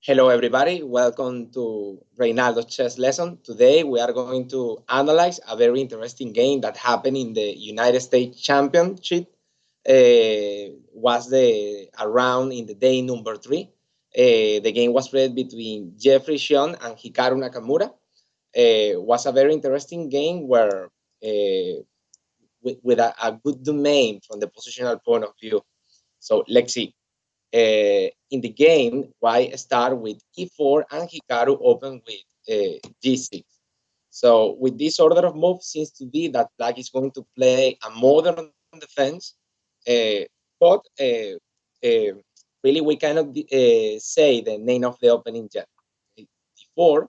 Hello, everybody. Welcome to Reinaldo's chess lesson. Today, we are going to analyze a very interesting game that happened in the United States Championship. Was the around in the day number 3. The game was played between Jeffery Xiong and Hikaru Nakamura. Was a very interesting game where with a good domain from the positional point of view. So let's see. In the game, White start with e4 and Hikaru open with g6. So with this order of moves, seems to be that Black is going to play a modern defense, uh, but really we cannot say the name of the opening yet. D4,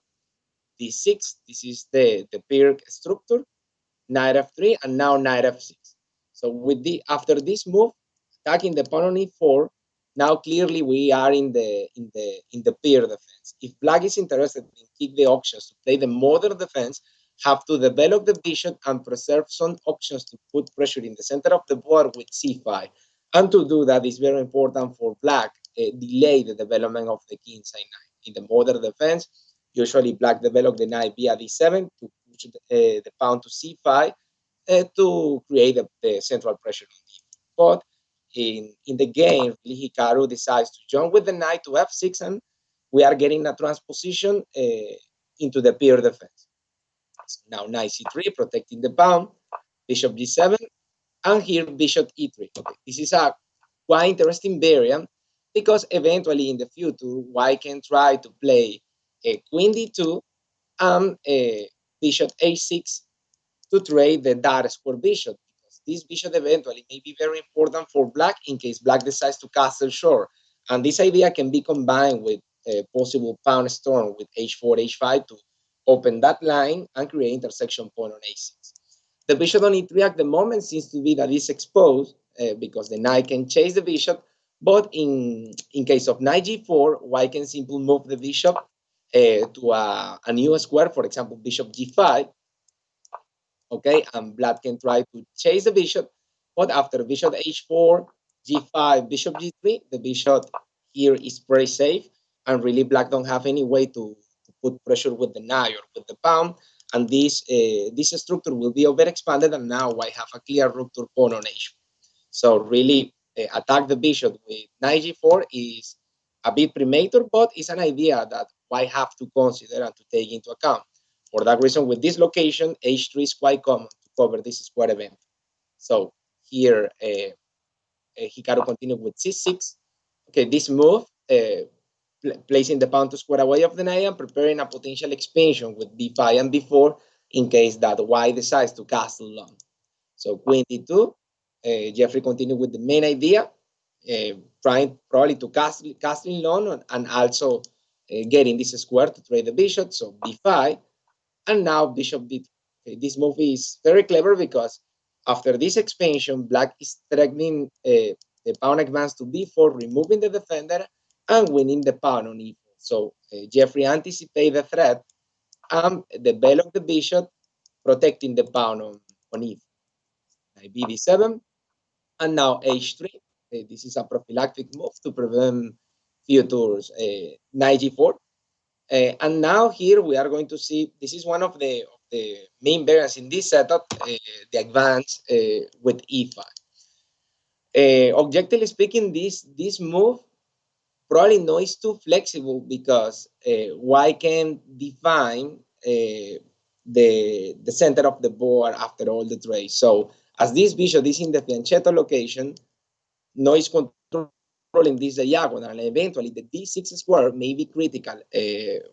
D6, this is the Pirc structure, knight f3, and now knight f6. So with the after this move, attacking the pawn on e4, now clearly we are in the Pirc defense. If Black is interested in keep the options to play the modern defense, have to develop the bishop and preserve some options to put pressure in the center of the board with c5. And to do that is very important for Black, delay the development of the king side knight. In the modern defense, usually Black develop the knight via d7 to push the pawn to c5 to create the central pressure on d. But in the game, Hikaru decides to jump with the knight to f6, and we are getting a transposition into the Pirc defense. Now knight c3, protecting the pawn, bishop g7, and here bishop e3. Okay, this is a quite interesting variant because eventually in the future, White can try to play a queen d2 and a bishop a6 to trade the dark square bishop, because this bishop eventually may be very important for Black in case Black decides to castle short. And this idea can be combined with a possible pawn storm with h4, h5 to open that line and create intersection point on a6. The bishop on e3 at the moment seems to be that it's exposed because the knight can chase the bishop, but in case of knight g4, White can simply move the bishop to a new square, for example, bishop g5, okay, and Black can try to chase the bishop, but after bishop h4, g5, bishop g3, the bishop here is very safe, and really Black don't have any way to put pressure with the knight or with the pawn, and this structure will be overexpanded, and now White have a clear rupture pawn on h4. So really attack the bishop with knight g4 is a bit premature, but it's an idea that White have to consider and to take into account. For that reason, with this location, h3 is quite common to cover this square event. So here, Hikaru continued with c6. Okay, this move, placing the pawn to square away of the knight and preparing a potential expansion with b5 and b4 in case that White decides to castle long. So queen d2, Jeffrey continued with the main idea, trying probably to castle long and also getting this square to trade the bishop. So b5, and now bishop d3. Okay, this move is very clever because after this expansion, Black is threatening the pawn advance to b4, removing the defender and winning the pawn on e4. So Jeffrey anticipated the threat and developed the bishop, protecting the pawn on e4. Knight bd7, and now h3. This is a prophylactic move to prevent future knight g4. And now here we are going to see, this is one of the main variants in this setup, the advance with e5. Objectively speaking, this move probably not is too flexible because White can define the center of the board after all the trades. So as this bishop is in the fianchetto location, no is controlling this diagonal, and eventually the d6 square may be critical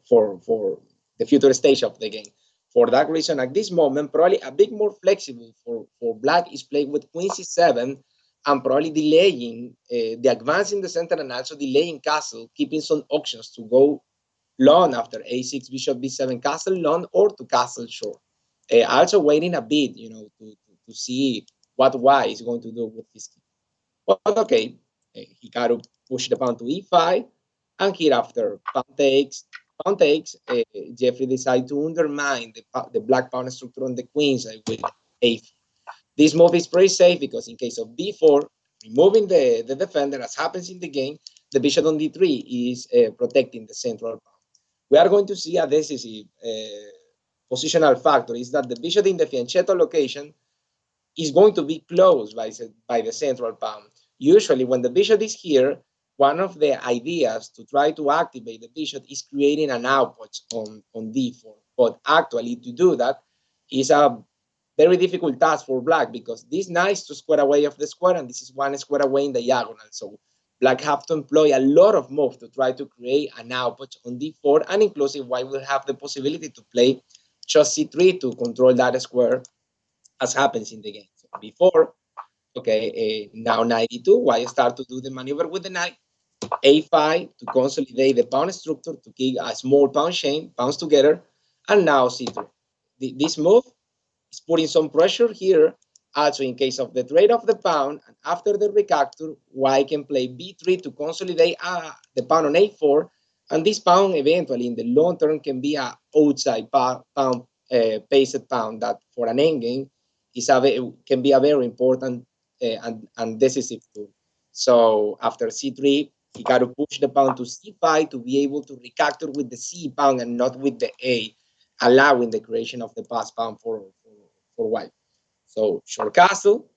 for the future stage of the game. For that reason, at this moment, probably a bit more flexible for Black is playing with queen c7 and probably delaying the advance in the center and also delaying castle, keeping some options to go long after a6, bishop b7, castle long, or to castle short. Also waiting a bit, to see what White is going to do with his king. But okay, Hikaru pushed the pawn to e5, and here after pawn takes, Jeffrey decided to undermine the black pawn structure on the queen side with a4. This move is pretty safe because in case of b4, removing the defender, as happens in the game, the bishop on d3 is protecting the central pawn. We are going to see a decisive positional factor is that the bishop in the fianchetto location is going to be closed by the central pawn. Usually when the bishop is here, one of the ideas to try to activate the bishop is creating an outpost on d4. But actually to do that is a very difficult task for black because this knight is 2 square away of the square and this is 1 square away in the diagonal. So black have to employ a lot of moves to try to create an outpost on d4, and inclusive white will have the possibility to play just c3 to control that square as happens in the game. So before, okay, now knight e2, white start to do the maneuver with the knight, a5 to consolidate the pawn structure to keep a small pawn chain, pawns together, and now c3. This move is putting some pressure here. Also, in case of the trade of the pawn, and after the recapture, white can play b3 to consolidate the pawn on a4, and this pawn eventually in the long term can be a outside pawn, paced pawn that for an endgame can be a very important and decisive tool. So after c3, Hikaru push the pawn to c5 to be able to recapture with the c pawn and not with the a, allowing the creation of the pass pawn for white. So short castle.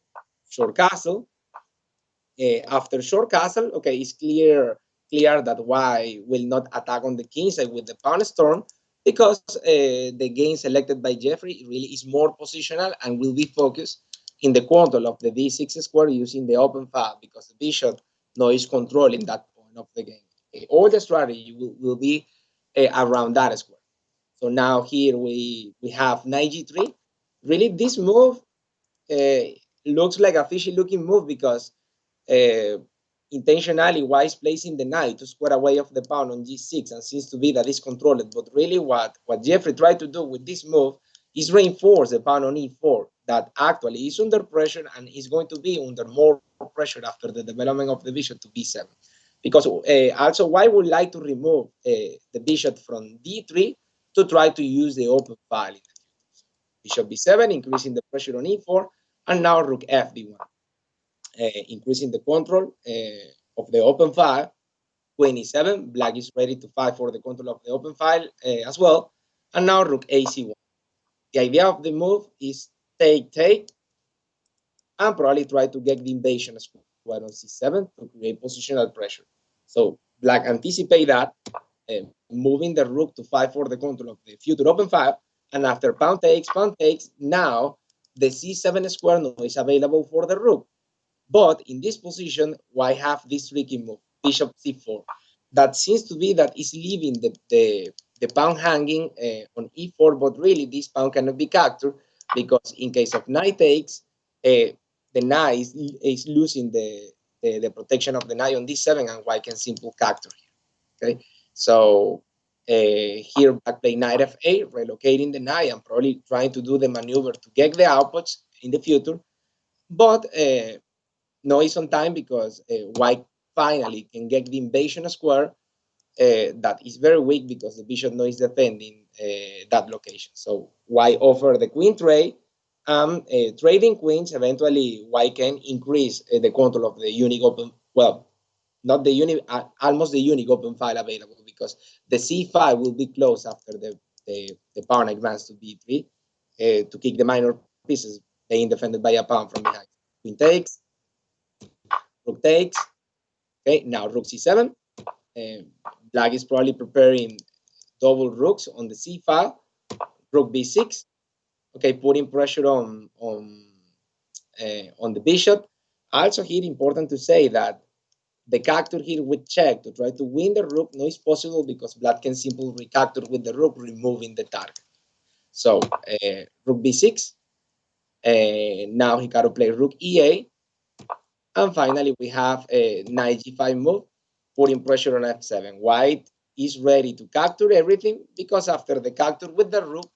After short castle, okay, it's clear that white will not attack on the king side with the pawn storm because the game selected by Jeffery really is more positional and will be focused in the control of the d6 square using the open file because the bishop now is controlling that point of the game. All the strategy will be around that square. So now here we have knight g3. Really, this move looks like a fishy looking move because uh, intentionally white is placing the knight to square away of the pawn on g6 and seems to be that is controlled. But really what Jeffery tried to do with this move is reinforce the pawn on e4 that actually is under pressure and is going to be under more pressure after the development of the bishop to b7. Because also white would like to remove the bishop from d3 to try to use the open file. Bishop b7, increasing the pressure on e4, and now rook f d1, increasing the control of the open file. Queen e7, black is ready to fight for the control of the open file as well, and now rook ac1. The idea of the move is take, and probably try to get the invasion square on c7 to create positional pressure. So black anticipate that, moving the rook to fight for the control of the future open file, and after pawn takes, now the c7 square now is available for the rook. But in this position, white have this tricky move, bishop c4. That seems to be that is leaving the pawn hanging on e4, but really this pawn cannot be captured because in case of knight takes, the knight is losing the protection of the knight on d7 and white can simply capture here. Okay, so here black play knight f8, relocating the knight and probably trying to do the maneuver to get the outputs in the future, but no is on time because white finally can get the invasion square that is very weak because the bishop no is defending that location. So white offer the queen trade, trading queens. Eventually, white can increase the control of the unique open. Well, not the unique, almost the unique open file available because the c5 will be closed after the pawn advance to b3 to kick the minor pieces being defended by a pawn from behind. Queen takes, rook takes. Okay, now rook c7. Black is probably preparing double rooks on the c file. Rook b6. Okay, putting pressure on the bishop. Also here important to say that the capture here with check to try to win the rook no is possible because black can simply recapture with the rook, removing the target. So rook b6. Now Hikaru play rook e8. And finally, we have a knight g5 move, putting pressure on f7. White is ready to capture everything because after the capture with the rook,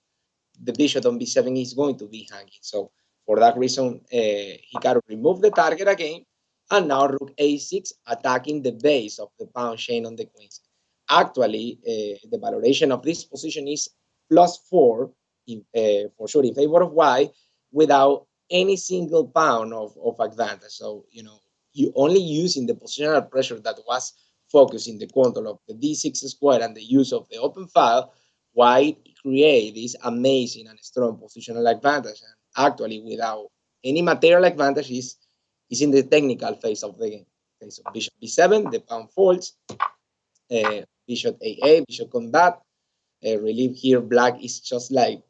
the bishop on b7 is going to be hanging. So for that reason, Hikaru removed the target again, and now rook a6 attacking the base of the pawn chain on the queens. Actually, the valoration of this position is +4 for sure in favor of white without any single pawn of advantage. So, you only using the positional pressure that was focus in the control of the d6 square and the use of the open file, white create this amazing and strong positional advantage. And actually, without any material advantage, is in the technical phase of the game. Okay, so bishop b7, the pawn folds, bishop a8, bishop combat. Relief here, black is just like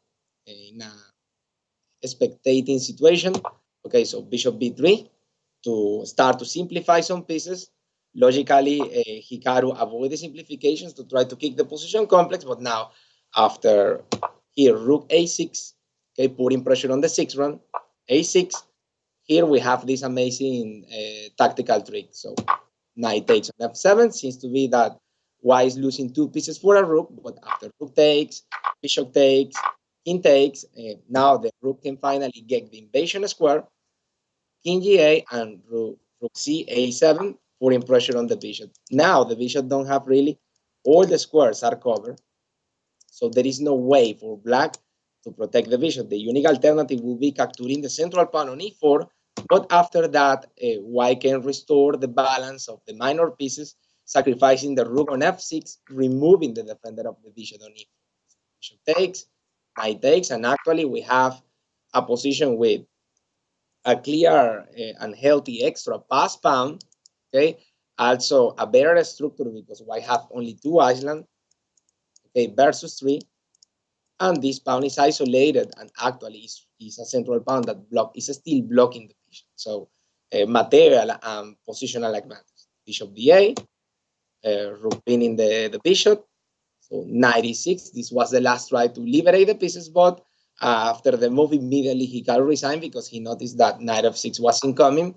in a spectating situation. Okay, so bishop b3 to start to simplify some pieces. Logically, Hikaru avoid the simplifications to try to kick the position complex, but now after here, rook a6, okay, putting pressure on the 6th rank, a6, here we have this amazing tactical trick. So knight takes on f7 seems to be that white is losing 2 pieces for a rook, but after rook takes, bishop takes, king takes, now the rook can finally get the invasion square, king g8, and rook c a7, putting pressure on the bishop. Now the bishop don't have really, all the squares are covered, so there is no way for black to protect the bishop. The unique alternative will be capturing the central pawn on e4, but after that, white can restore the balance of the minor pieces, sacrificing the rook on f6, removing the defender of the bishop on e4. Bishop takes, knight takes, and actually we have a position with a clear and healthy extra pass pawn, okay? Also a better structure because white have only 2 islands, okay, versus 3. And this pawn is isolated and actually is a central pawn that is still blocking the bishop. So material and positional advantage. Bishop d8, rook pinning the bishop. So 96, this was the last try to liberate the pieces, but after the move immediately Hikaru resigned because he noticed that knight f6 was incoming,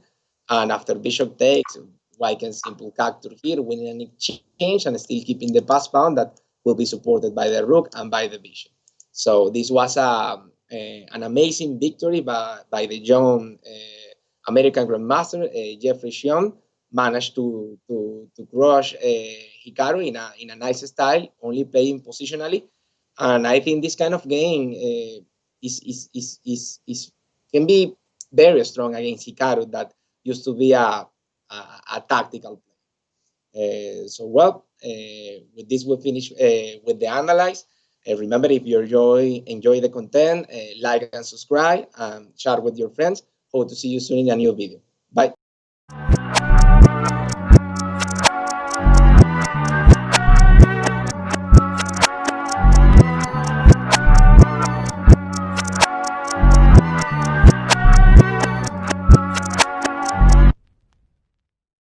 and after bishop takes, white can simply capture here, winning an exchange and still keeping the pass pawn that will be supported by the rook and by the bishop. So this was an amazing victory by the young American Grandmaster, Jeffery Xiong, managed to crush Hikaru in a nice style, only playing positionally. And I think this kind of game is can be very strong against Hikaru that used to be a tactical play. So well, with this we finish with the analyze. Remember, if you enjoy the content, like and subscribe and share with your friends. Hope to see you soon in a new video.